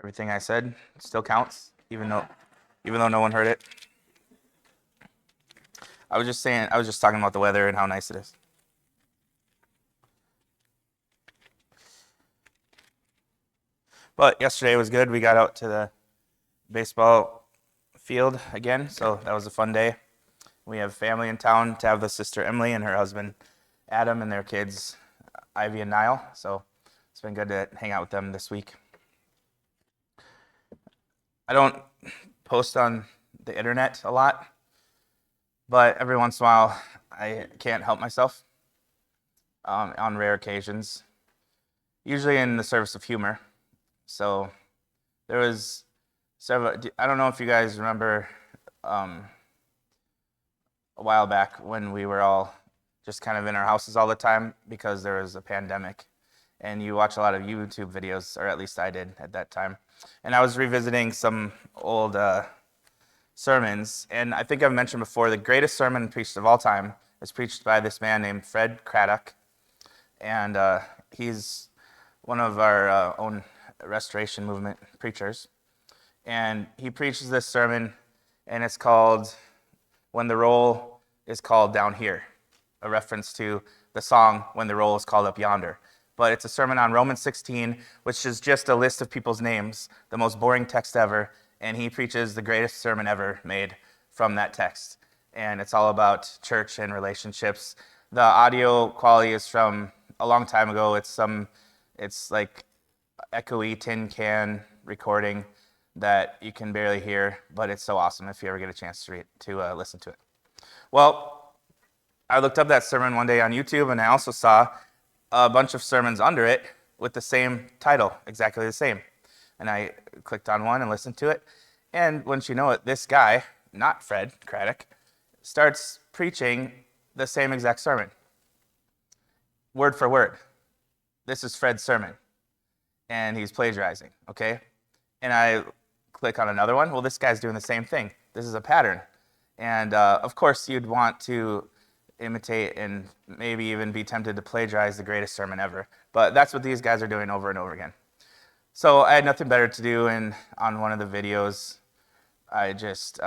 Everything I said still counts, even though no one heard it. I was just talking about the weather and how nice it is. But yesterday was good. We got out to the baseball field again, so that was a fun day. We have family in town. Tabitha's sister Emily and her husband Adam and their kids Ivy and Niall. So it's been good to hang out with them this week. I don't post on the internet a lot, but every once in a while I can't help myself on rare occasions, usually in the service of humor. So there was several, I don't know if you guys remember a while back when we were all just kind of in our houses all the time because there was a pandemic, and you watch a lot of YouTube videos, or at least I did at that time. And I was revisiting some old sermons, and I think I've mentioned before, the greatest sermon preached of all time is preached by this man named Fred Craddock, and he's one of our own Restoration Movement preachers. And he preaches this sermon, and it's called When the Roll is Called Down Here, a reference to the song When the Roll is Called Up Yonder. But it's a sermon on Romans 16, which is just a list of people's names, the most boring text ever, and he preaches the greatest sermon ever made from that text. And it's all about church and relationships. The audio quality is from a long time ago. It's like echoey tin can recording that you can barely hear, but it's so awesome if you ever get a chance to listen to it. Well, I looked up that sermon one day on YouTube, and I also saw a bunch of sermons under it with the same title, exactly the same. And I clicked on one and listened to it, and wouldn't you know it, this guy, not Fred Craddock, starts preaching the same exact sermon, word for word. This is Fred's sermon, and he's plagiarizing, okay? And I click on another one. Well, this guy's doing the same thing. This is a pattern. And of course, you'd want to imitate and maybe even be tempted to plagiarize the greatest sermon ever. But that's what these guys are doing over and over again. So I had nothing better to do, and on one of the videos, I just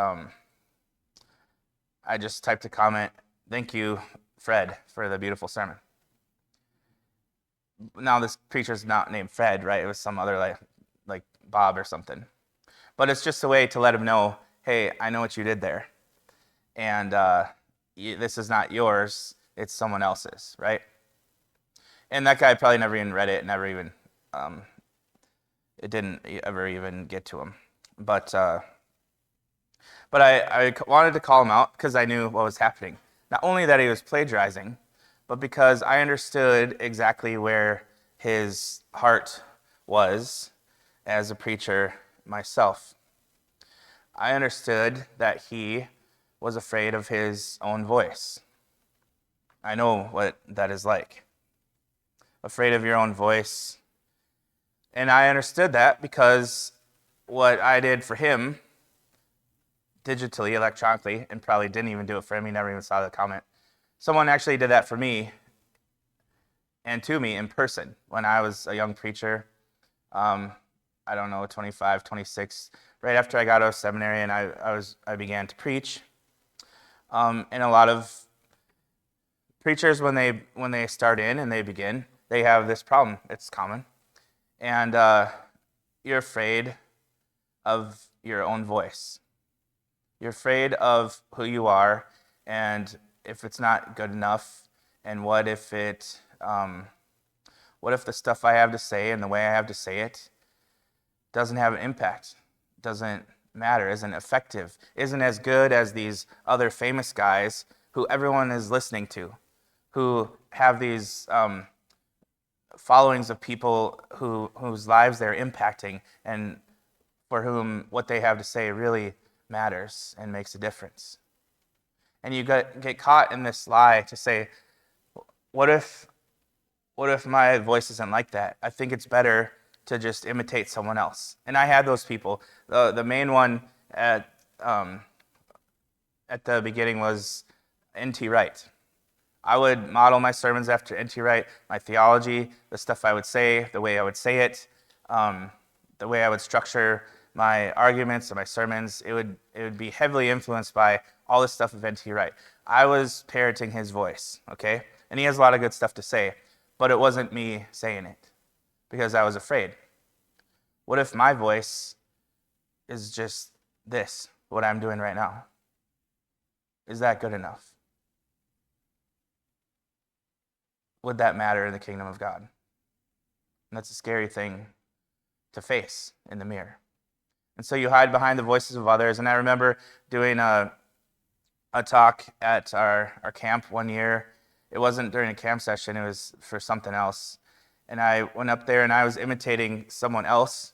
typed a comment, "Thank you, Fred, for the beautiful sermon." Now this preacher's not named Fred, right? It was some other like Bob or something. But it's just a way to let him know, hey, I know what you did there. And this is not yours, it's someone else's, right? And that guy probably never even read it, never even, it didn't ever even get to him. But I wanted to call him out because I knew what was happening. Not only that he was plagiarizing, but because I understood exactly where his heart was as a preacher myself. I understood that he was afraid of his own voice. I know what that is like. Afraid of your own voice. And I understood that because what I did for him, digitally, electronically, and probably didn't even do it for him, he never even saw the comment. Someone actually did that for me and to me in person when I was a young preacher. I don't know, 25, 26, right after I got out of seminary, and I began to preach. And a lot of preachers, when they start in and they begin, they have this problem. It's common, and you're afraid of your own voice. You're afraid of who you are, and if it's not good enough, and what if the stuff I have to say and the way I have to say it doesn't have an impact, doesn't matter, isn't effective, isn't as good as these other famous guys who everyone is listening to, who have these followings of people whose lives they're impacting and for whom what they have to say really matters and makes a difference. And you get caught in this lie to say, what if my voice isn't like that? I think it's better to just imitate someone else. And I had those people. The main one at the beginning was N.T. Wright. I would model my sermons after N.T. Wright, my theology, the stuff I would say, the way I would say it, the the way I would structure my arguments and my sermons, it would be heavily influenced by all this stuff of N.T. Wright. I was parroting his voice, okay? And he has a lot of good stuff to say, but it wasn't me saying it because I was afraid. What if my voice is just this, what I'm doing right now? Is that good enough? Would that matter in the kingdom of God? And that's a scary thing to face in the mirror. And so you hide behind the voices of others. And I remember doing a talk at our camp one year. It wasn't during a camp session, it was for something else. And I went up there and I was imitating someone else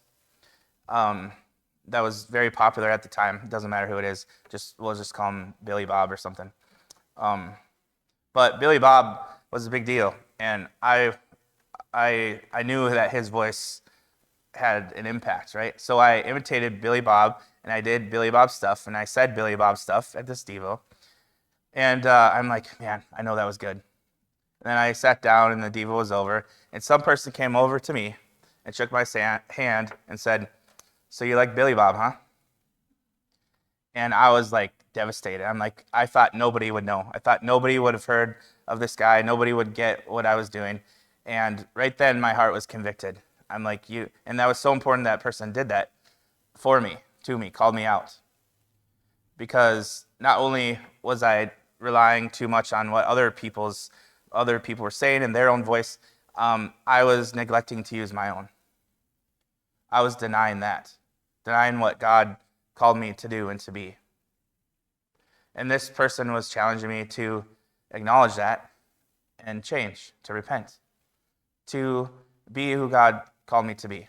that was very popular at the time. It doesn't matter who it is. We'll just call him Billy Bob or something. But Billy Bob was a big deal. And I knew that his voice had an impact, right? So I imitated Billy Bob, and I did Billy Bob stuff, and I said Billy Bob stuff at this Devo. And I'm like, man, I know that was good. And then I sat down, and the Devo was over, and some person came over to me and shook my hand and said, so you like Billy Bob, huh? And I was like devastated. I'm like, I thought nobody would know. I thought nobody would have heard of this guy. Nobody would get what I was doing. And right then, my heart was convicted. I'm like, and that was so important that person did that for me, to me, called me out. Because not only was I relying too much on what other people were saying in their own voice, I was neglecting to use my own. I was denying what God called me to do and to be. And this person was challenging me to acknowledge that and change, to repent, to be who God called me to be.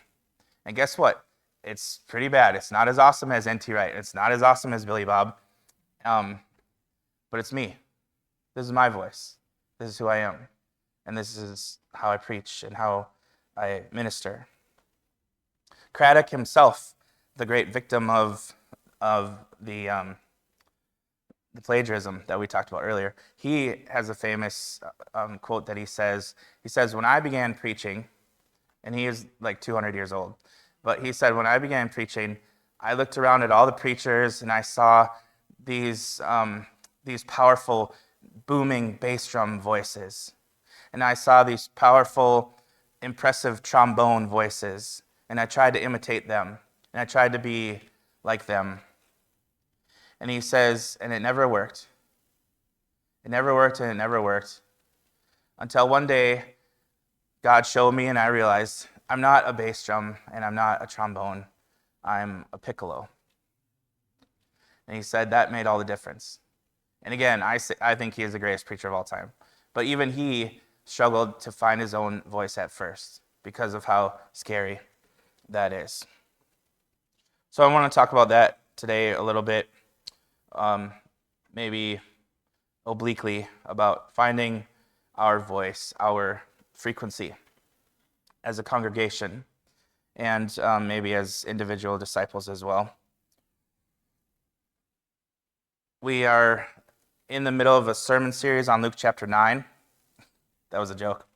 And guess what? It's pretty bad. It's not as awesome as N.T. Wright. It's not as awesome as Billy Bob. But it's me. This is my voice. This is who I am. And this is how I preach and how I minister. Craddock himself, the great victim of the plagiarism that we talked about earlier, he has a famous quote that he says, when I began preaching, and he is like 200 years old, but he said, when I began preaching, I looked around at all the preachers and I saw these powerful booming bass drum voices. And I saw these powerful, impressive trombone voices. And I tried to imitate them. And I tried to be like them. And he says, and it never worked. It never worked and it never worked. Until one day, God showed me and I realized I'm not a bass drum and I'm not a trombone. I'm a piccolo. And he said that made all the difference. And again, I think he is the greatest preacher of all time. But even he struggled to find his own voice at first because of how scary that is. So I want to talk about that today a little bit, maybe obliquely, about finding our voice, our frequency as a congregation, and maybe as individual disciples as well. We are in the middle of a sermon series on Luke chapter 9. That was a joke.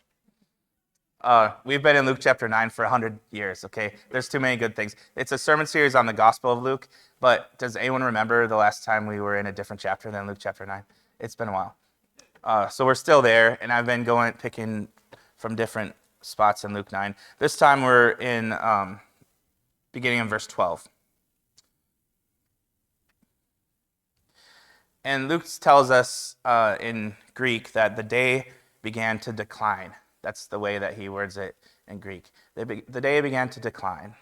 We've been in Luke chapter 9 for 100 years, okay? There's too many good things. It's a sermon series on the Gospel of Luke, but does anyone remember the last time we were in a different chapter than Luke chapter 9? It's been a while. So we're still there, and I've been picking from different spots in Luke 9. This time we're in beginning in verse 12. And Luke tells us in Greek that the day began to decline. That's the way that he words it in Greek. The day began to decline.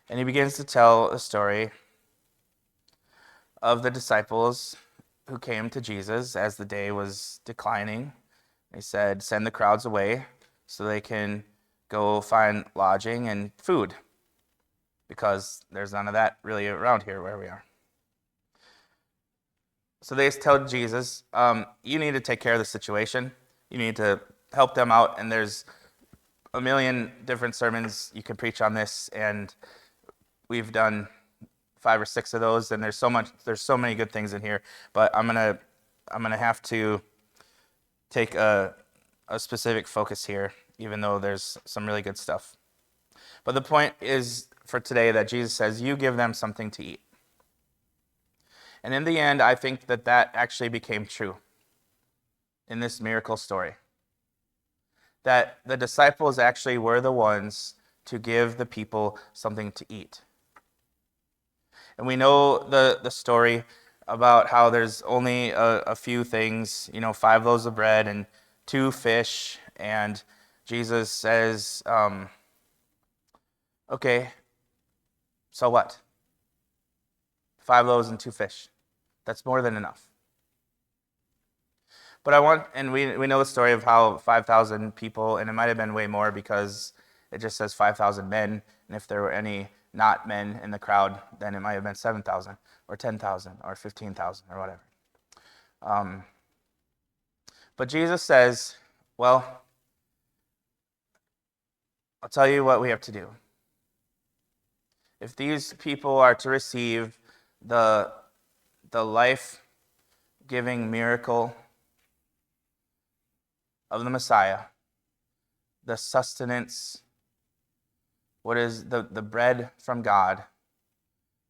And he begins to tell a story of the disciples who came to Jesus as the day was declining. He said, send the crowds away so they can go find lodging and food, because there's none of that really around here where we are. So they tell Jesus, you need to take care of the situation. You need to help them out. And there's a million different sermons you can preach on this. And we've done 5 or 6 of those. And there's so many good things in here. But I'm gonna have to take a specific focus here even though there's some really good stuff. But the point is for today that Jesus says, you give them something to eat. And in the end, I think that actually became true in this miracle story. That the disciples actually were the ones to give the people something to eat. And we know the story about how there's only a few things, 5 loaves of bread and 2 fish. And Jesus says, okay, so what? 5 loaves and 2 fish. That's more than enough. But we know the story of how 5,000 people, and it might have been way more because it just says 5,000 men, and if there were any not men in the crowd, then it might have been 7,000 or 10,000 or 15,000 or whatever. But Jesus says, well, I'll tell you what we have to do. If these people are to receive the life-giving miracle of the Messiah, the sustenance, what is the bread from God,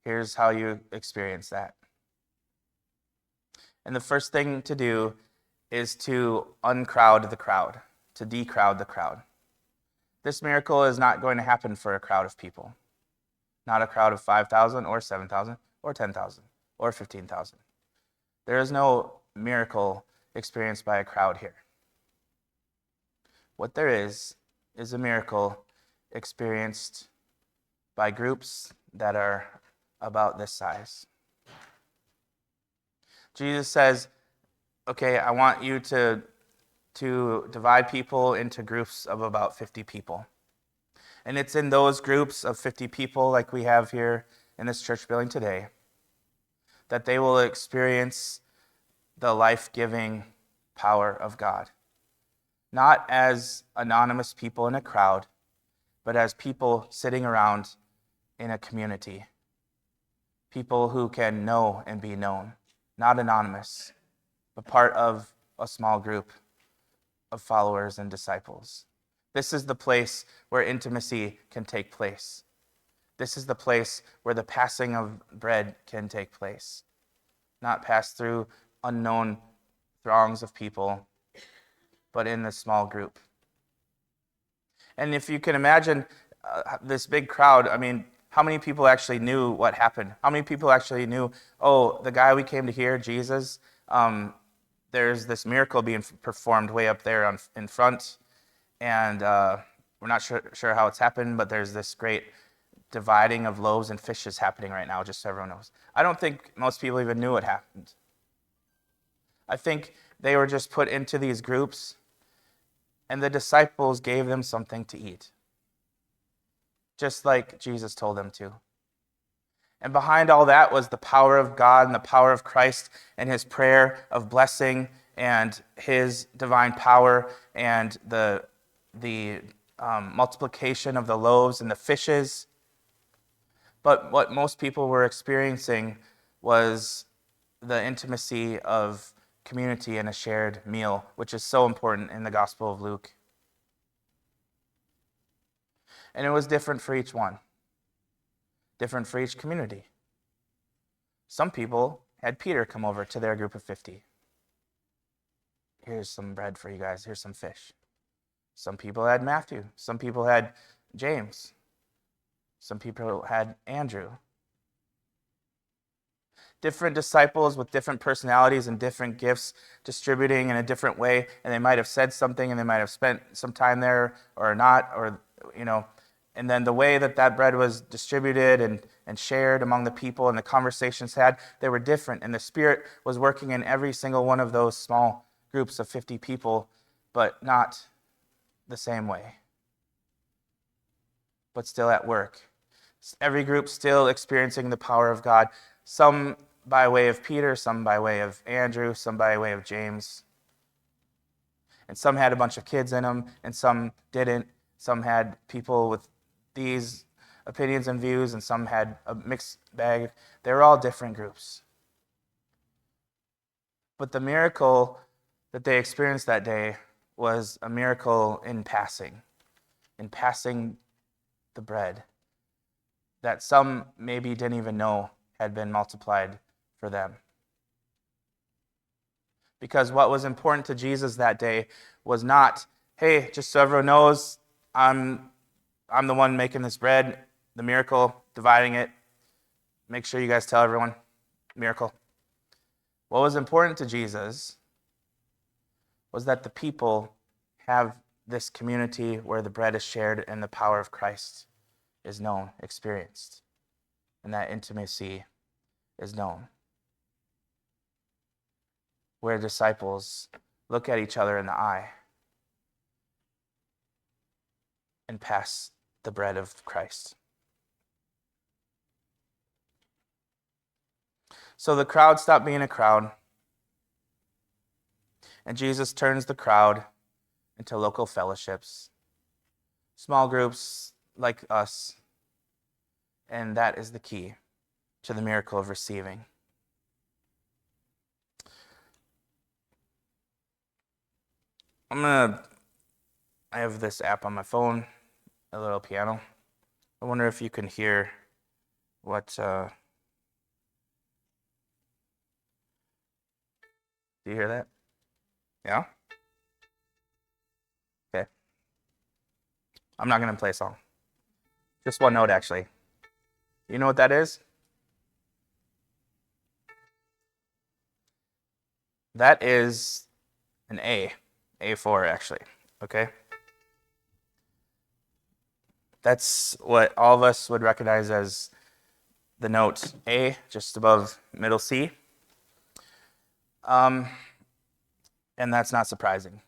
here's how you experience that. And the first thing to do is to uncrowd the crowd, to decrowd the crowd. This miracle is not going to happen for a crowd of people. Not a crowd of 5,000 or 7,000 or 10,000 or 15,000. There is no miracle experienced by a crowd here. What there is a miracle experienced by groups that are about this size. Jesus says, okay, I want you to divide people into groups of about 50 people. And it's in those groups of 50 people, like we have here in this church building today, that they will experience the life-giving power of God. Not as anonymous people in a crowd, but as people sitting around in a community. People who can know and be known. Not anonymous, but part of a small group of followers and disciples. This is the place where intimacy can take place. This is the place where the passing of bread can take place. Not passed through unknown throngs of people, but in this small group. And if you can imagine this big crowd, how many people actually knew what happened? How many people actually knew, the guy we came to hear, Jesus, there's this miracle being performed way up there in front, and we're not sure how it's happened, but there's this great dividing of loaves and fishes happening right now, just so everyone knows. I don't think most people even knew what happened. I think they were just put into these groups, and the disciples gave them something to eat, just like Jesus told them to. And behind all that was the power of God and the power of Christ and his prayer of blessing and his divine power and the multiplication of the loaves and the fishes. But what most people were experiencing was the intimacy of community and a shared meal, which is so important in the Gospel of Luke. And it was different for each one, different for each community. Some people had Peter come over to their group of 50. Here's some bread for you guys, here's some fish. Some people had Matthew, some people had James, some people had Andrew. Different disciples with different personalities and different gifts distributing in a different way, and they might have said something and they might have spent some time there or not, and then the way that bread was distributed and shared among the people and the conversations had, they were different, and the Spirit was working in every single one of those small groups of 50 people, but not the same way, but still at work. Every group still experiencing the power of God, some by way of Peter, some by way of Andrew, some by way of James. And some had a bunch of kids in them, and some didn't. Some had people with these opinions and views, and some had a mixed bag. They were all different groups. But the miracle that they experienced that day was a miracle in passing the bread that some maybe didn't even know had been multiplied for them. Because what was important to Jesus that day was not, hey, just so everyone knows, I'm the one making this bread, the miracle, dividing it. Make sure you guys tell everyone, miracle. What was important to Jesus was that the people have this community where the bread is shared and the power of Christ is known, experienced, and that intimacy is known. Where disciples look at each other in the eye and pass the bread of Christ. So the crowd stopped being a crowd, and Jesus turns the crowd into local fellowships, small groups like us, and that is the key to the miracle of receiving. I have this app on my phone, a little piano. I wonder if you can hear what, do you hear that? Yeah? Okay. I'm not going to play a song. Just one note, actually. You know what that is? That is an A4 actually, okay? That's what all of us would recognize as the note A, just above middle C. And that's not surprising.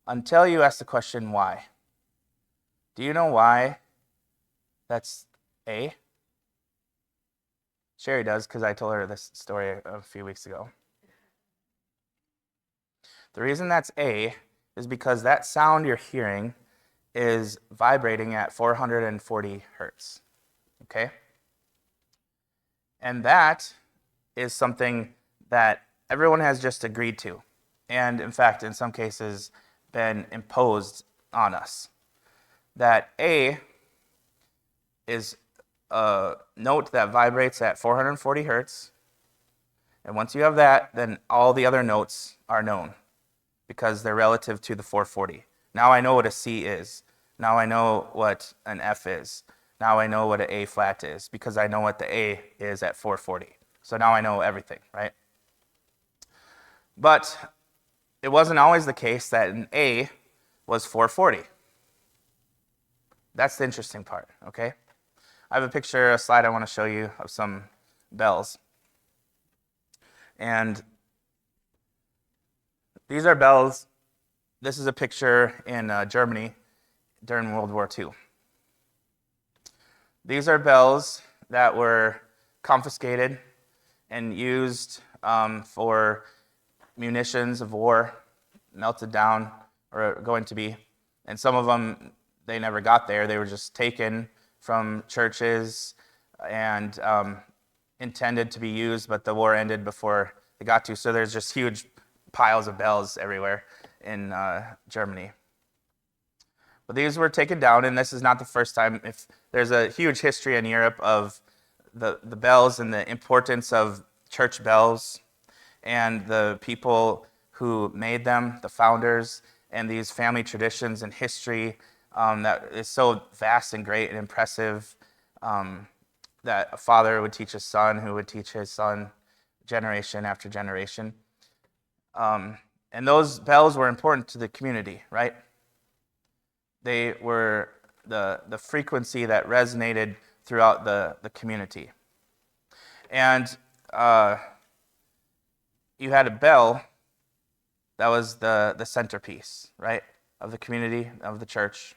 Until you ask the question, why? Do you know why that's A? Sherry does, because I told her this story a few weeks ago. The reason that's A is because that sound you're hearing is vibrating at 440 hertz, okay? And that is something that everyone has just agreed to, and in fact, in some cases, been imposed on us. That A is a note that vibrates at 440 hertz, and once you have that, then all the other notes are known, because they're relative to the 440. Now I know what a C is. Now I know what an F is. Now I know what an A flat is, because I know what the A is at 440. So now I know everything, right? But it wasn't always the case that an A was 440. That's the interesting part, okay? I have a slide I want to show you of some bells. And these are bells. This is a picture in Germany during World War II. These are bells that were confiscated and used for munitions of war, melted down or going to be. And some of them, they never got there. They were just taken from churches and intended to be used, but the war ended before they got to. So there's just huge piles of bells everywhere in Germany. But these were taken down, and this is not the first time. If there's a huge history in Europe of the bells and the importance of church bells and the people who made them, the founders, and these family traditions and history that is so vast and great and impressive that a father would teach his son, who would teach his son, generation after generation. And those bells were important to the community, right? They were the frequency that resonated throughout the community. And you had a bell that was the centerpiece, right, of the community, of the church.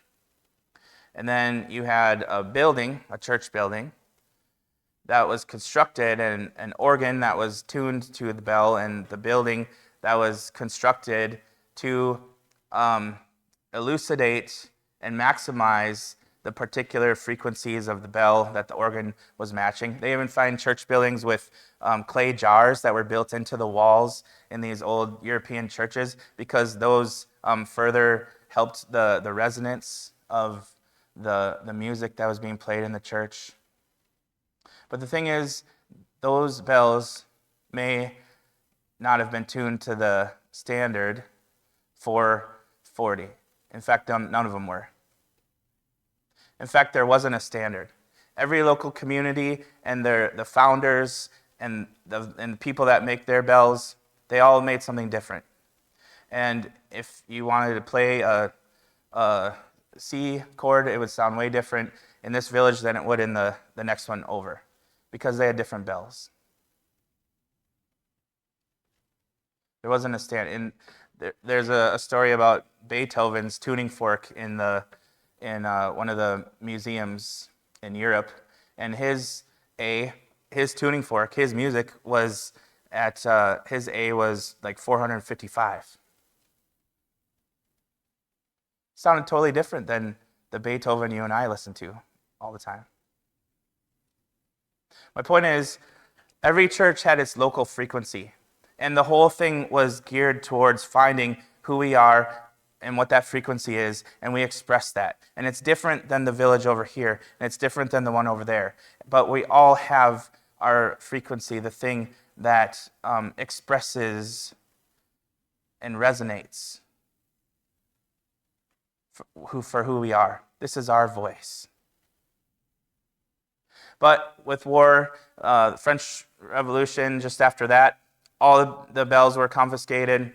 And then you had a building, a church building, that was constructed, and an organ that was tuned to the bell, and the building that was constructed to elucidate and maximize the particular frequencies of the bell that the organ was matching. They even find church buildings with clay jars that were built into the walls in these old European churches because those further helped the resonance of the music that was being played in the church. But the thing is, those bells may not have been tuned to the standard 440. In fact, none of them were. In fact, there wasn't a standard. Every local community and the founders and the people that make their bells, they all made something different. And if you wanted to play a C chord, it would sound way different in this village than it would in the next one over, because they had different bells. There wasn't a standard. There's a story about Beethoven's tuning fork in one of the museums in Europe, and his tuning fork, his music was at his A was like 455. Sounded totally different than the Beethoven you and I listen to all the time. My point is, every church had its local frequency, and the whole thing was geared towards finding who we are and what that frequency is, and we express that. And it's different than the village over here, and it's different than the one over there. But we all have our frequency, the thing that expresses and resonates for who we are. This is our voice. But with war, the French Revolution, just after that, all the bells were confiscated,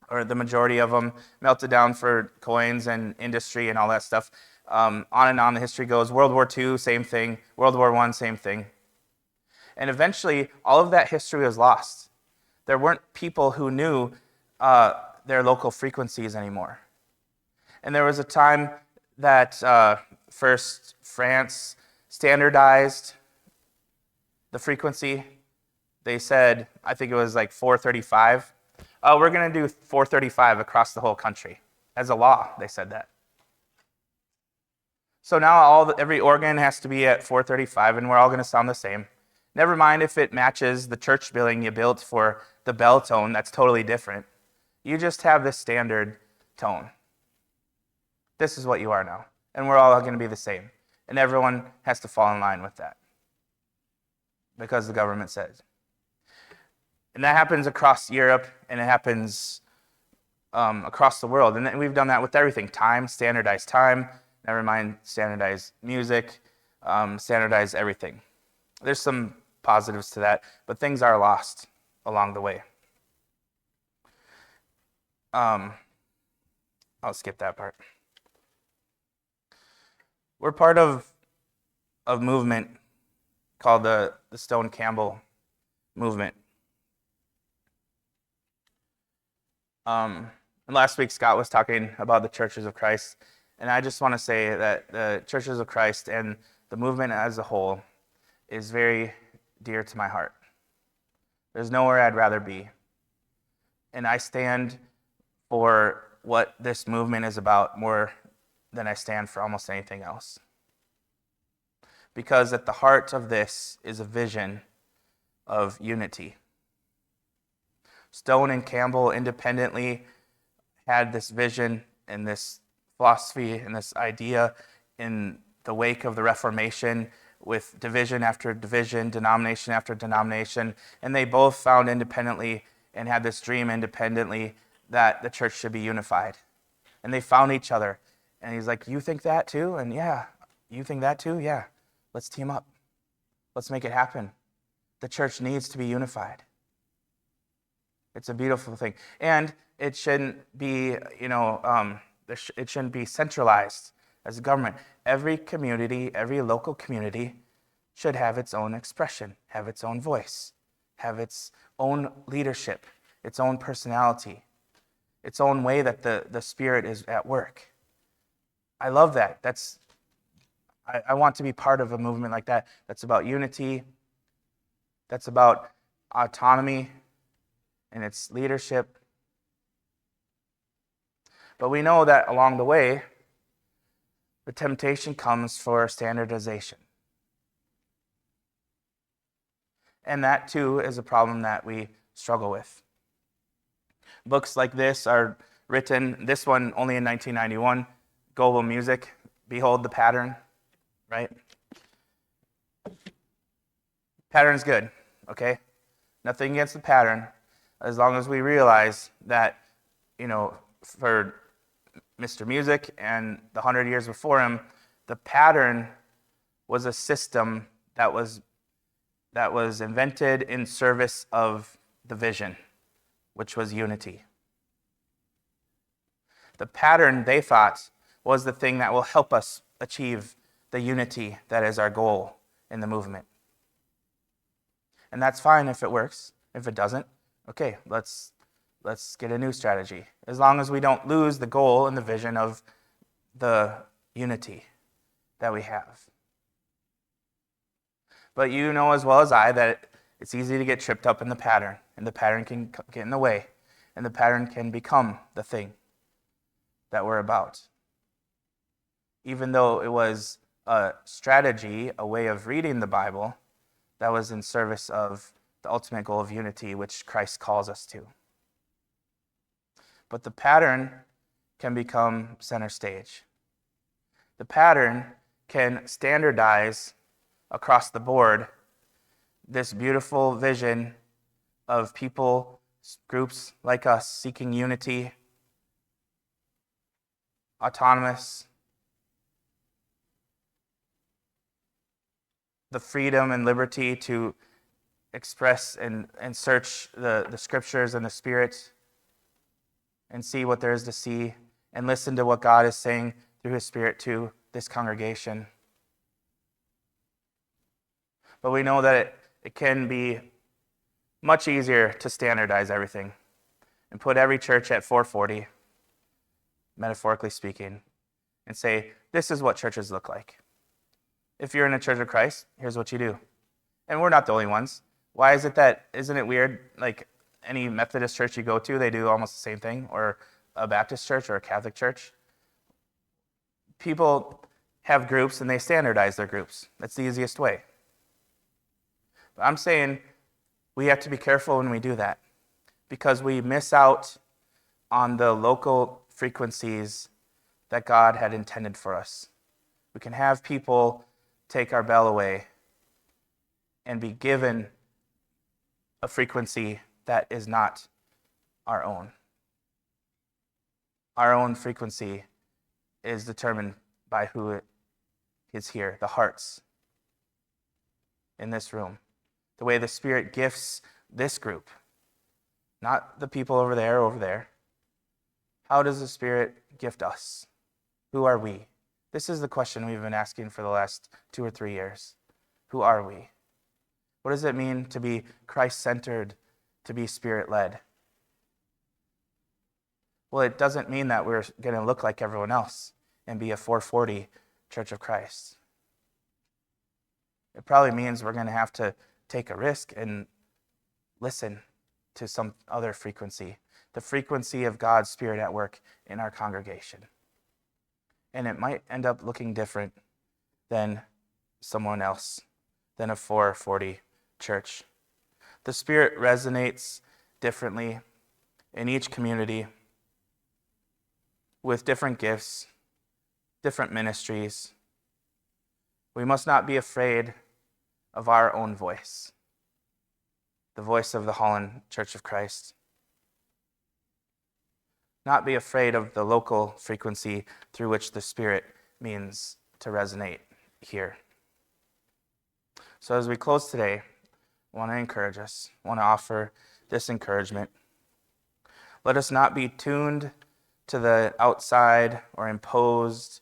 or the majority of them, melted down for coins and industry and all that stuff. On and on the history goes. World War II, same thing. World War I, same thing. And eventually, all of that history was lost. There weren't people who knew their local frequencies anymore. And there was a time that first France standardized the frequency. They said, I think it was like 435. We're going to do 435 across the whole country. As a law, they said that. So now every organ has to be at 435, and we're all going to sound the same. Never mind if it matches the church building you built for the bell tone, that's totally different. You just have this standard tone. This is what you are now. And we're all going to be the same. And everyone has to fall in line with that, because the government says. And that happens across Europe, and it happens across the world. And we've done that with everything. Time, standardized time. Never mind standardized music, standardized everything. There's some positives to that, but things are lost along the way. I'll skip that part. We're part of a movement called the Stone Campbell movement. And last week, Scott was talking about the Churches of Christ, and I just want to say that the Churches of Christ and the movement as a whole is very dear to my heart. There's nowhere I'd rather be. And I stand for what this movement is about more than I stand for almost anything else. Because at the heart of this is a vision of unity. Stone and Campbell independently had this vision and this philosophy and this idea in the wake of the Reformation, with division after division, denomination after denomination, and they both found independently and had this dream independently that the church should be unified. And they found each other. And he's like, you think that too? And yeah, you think that too? Yeah, let's team up. Let's make it happen. The church needs to be unified. It's a beautiful thing. And it shouldn't be, it shouldn't be centralized as a government. Every community, every local community should have its own expression, have its own voice, have its own leadership, its own personality, its own way that the Spirit is at work. I love that. I want to be part of a movement like that. That's about unity. That's about autonomy and its leadership. But we know that along the way, The temptation comes for standardization. And that too is a problem that we struggle with. Books like this are written, this one only in 1991, Global Music, Behold the Pattern, right? Pattern's good, okay? Nothing against the pattern, as long as we realize that, for Mr. Music and the 100 years before him, the pattern was a system that was invented in service of the vision, which was unity. The pattern, they thought, was the thing that will help us achieve the unity that is our goal in the movement. And that's fine if it works. If it doesn't, okay, let's get a new strategy. As long as we don't lose the goal and the vision of the unity that we have. But you know as well as I that it's easy to get tripped up in the pattern, and the pattern can get in the way, and the pattern can become the thing that we're about. Even though it was a strategy, a way of reading the Bible that was in service of the ultimate goal of unity, which Christ calls us to. But the pattern can become center stage. The pattern can standardize across the board this beautiful vision of people, groups like us seeking unity, autonomous, the freedom and liberty to express and search the scriptures and the Spirit and see what there is to see and listen to what God is saying through His Spirit to this congregation. But we know that it can be much easier to standardize everything and put every church at 440, metaphorically speaking, and say, this is what churches look like. If you're in a Church of Christ, here's what you do. And we're not the only ones. Why is it that, isn't it weird, like any Methodist church you go to, they do almost the same thing, or a Baptist church or a Catholic church? People have groups and they standardize their groups. That's the easiest way. But I'm saying we have to be careful when we do that, because we miss out on the local frequencies that God had intended for us. We can have people take our bell away and be given a frequency that is not our own. Our own frequency is determined by who is here, the hearts in this room. The way the Spirit gifts this group, not the people over there. How does the Spirit gift us? Who are we? This is the question we've been asking for the last 2 or 3 years. Who are we? What does it mean to be Christ-centered, to be Spirit-led? Well, it doesn't mean that we're going to look like everyone else and be a 440 Church of Christ. It probably means we're going to have to take a risk and listen to some other frequency, the frequency of God's Spirit at work in our congregation. And it might end up looking different than someone else, than a 440 church. The Spirit resonates differently in each community with different gifts, different ministries. We must not be afraid of our own voice, the voice of the Holland Church of Christ. Not be afraid of the local frequency through which the Spirit means to resonate here. So as we close today, I want to encourage us, I want to offer this encouragement. Let us not be tuned to the outside or imposed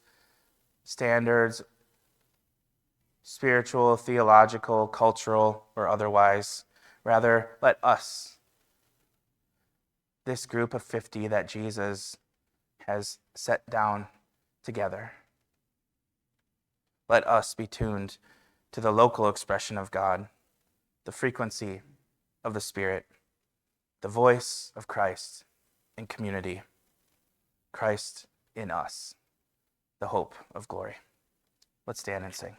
standards, spiritual, theological, cultural, or otherwise. Rather, let us, this group of 50 that Jesus has set down together, let us be tuned to the local expression of God, the frequency of the Spirit, the voice of Christ in community, Christ in us, the hope of glory. Let's stand and sing.